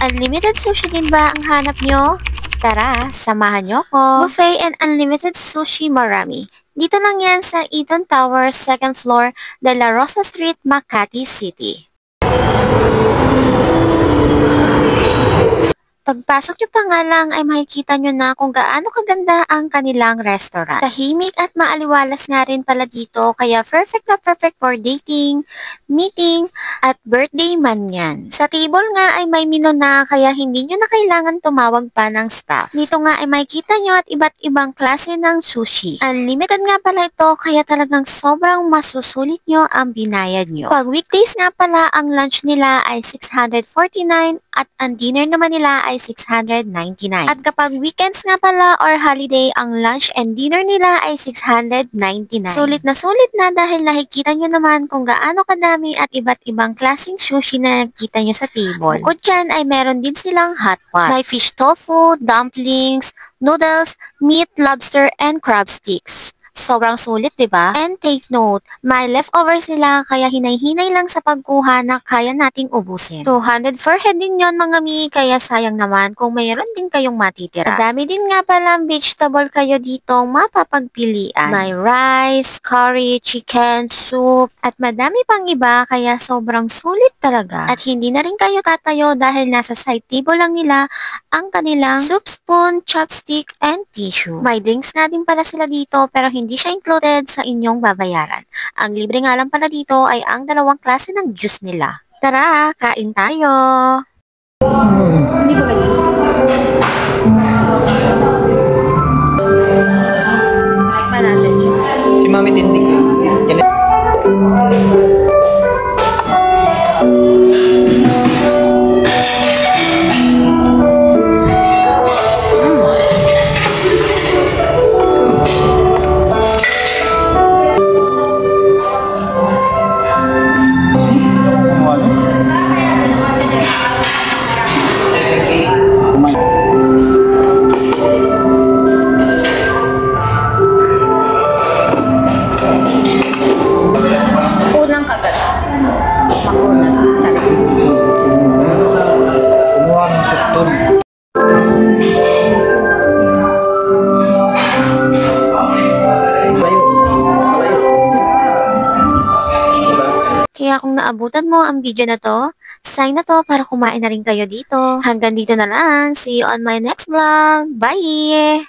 Unlimited sushi din ba ang hanap nyo? Tara, samahan nyo ko. Buffet and Unlimited Sushi Marami. Dito lang yan sa Eaton Tower, 2nd floor, De La Rosa Street, Makati City. Pagpasok nyo pa nga lang ay makikita nyo na kung gaano kaganda ang kanilang restaurant. Tahimik at maaliwalas nga rin pala dito kaya perfect na perfect for dating, meeting, at birthday man yan. Sa table nga ay may menu na kaya hindi nyo na kailangan tumawag pa ng staff. Dito nga ay makikita nyo at iba't ibang klase ng sushi. Unlimited nga pala ito kaya talagang sobrang masusulit nyo ang binayad nyo. Pag weekdays nga pala ang lunch nila ay 649 at ang dinner naman nila ay 699. At kapag weekends nga pala or holiday, ang lunch and dinner nila ay 699. Sulit na dahil nakikita nyo naman kung gaano kadami at iba't ibang klaseng sushi na nakikita nyo sa table. Bukod dyan ay meron din silang hot pot. May fish tofu, dumplings, noodles, meat, lobster, and crab sticks. Sobrang sulit, diba? And take note, may leftover sila kaya hinay-hinay lang sa pagkuha na kaya nating ubusin. 200 per head din yon mga mi, kaya sayang naman kung mayroon din kayong matitira. Madami din nga palang vegetable kayo dito mapapagpilian. May rice, curry, chicken, soup, at madami pang iba kaya sobrang sulit talaga. At hindi na rin kayo tatayo dahil nasa side table lang nila ang kanilang soup spoon, chopstick, and tissue. May drinks nga din pala sila dito pero hindi siya included sa inyong babayaran. Ang libre nga lang pala dito ay ang dalawang klase ng juice nila. Tara, kain tayo! Hindi ba ganyan? Kain pa natin siya. Si Mami Tindig. Unang kagat. Makunat. Charis. Kumuha ng suston. Kaya kung naabutan mo ang video na to, sign na to para kumain na rin kayo dito. Hanggang dito na lang. See you on my next vlog. Bye!